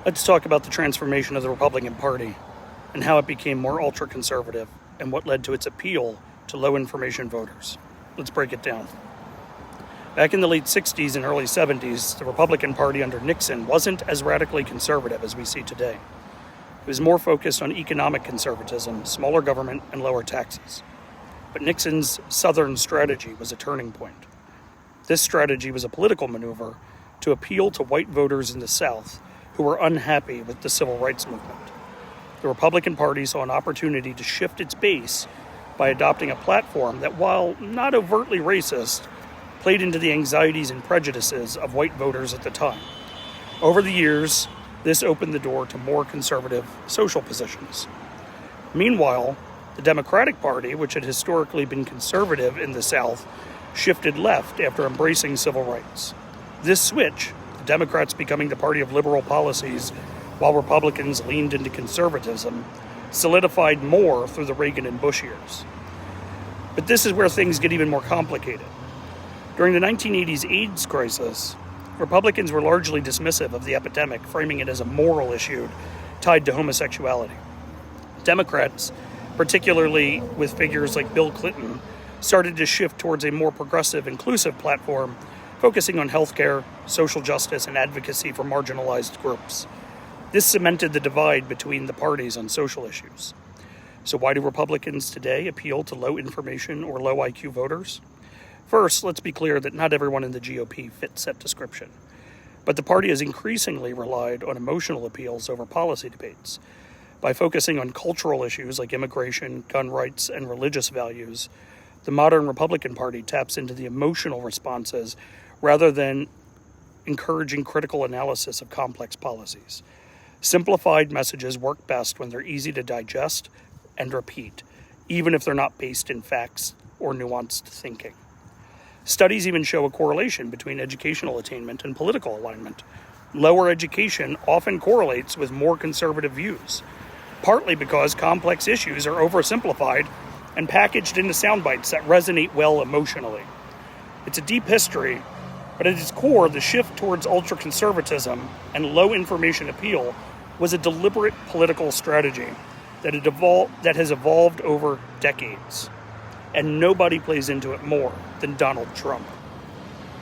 Let's talk about the transformation of the Republican Party and how it became more ultra-conservative and what led to its appeal to low-information voters. Let's break it down. Back in the late 60s and early 70s, the Republican Party under Nixon wasn't as radically conservative as we see today. It was more focused on economic conservatism, smaller government, and lower taxes. But Nixon's Southern strategy was a turning point. This strategy was a political maneuver to appeal to white voters in the South who were unhappy with the civil rights movement. The Republican Party saw an opportunity to shift its base by adopting a platform that, while not overtly racist, played into the anxieties and prejudices of white voters at the time. Over the years, this opened the door to more conservative social positions. Meanwhile, the Democratic Party, which had historically been conservative in the South, shifted left after embracing civil rights. This switch, the Democrats becoming the party of liberal policies while Republicans leaned into conservatism, solidified more through the Reagan and Bush years. But this is where things get even more complicated. During the 1980s AIDS crisis, Republicans were largely dismissive of the epidemic, framing it as a moral issue tied to homosexuality. Democrats, particularly with figures like Bill Clinton, started to shift towards a more progressive, inclusive platform, focusing on healthcare, social justice, and advocacy for marginalized groups. This cemented the divide between the parties on social issues. So why do Republicans today appeal to low information or low IQ voters? First, let's be clear that not everyone in the GOP fits that description. But the party has increasingly relied on emotional appeals over policy debates. By focusing on cultural issues like immigration, gun rights, and religious values, the modern Republican Party taps into the emotional responses rather than encouraging critical analysis of complex policies. Simplified messages work best when they're easy to digest and repeat, even if they're not based in facts or nuanced thinking. Studies even show a correlation between educational attainment and political alignment. Lower education often correlates with more conservative views, partly because complex issues are oversimplified and packaged into sound bites that resonate well emotionally. It's a deep history, but at its core, the shift towards ultra-conservatism and low-information appeal was a deliberate political strategy that has evolved over decades. And nobody plays into it more than Donald Trump.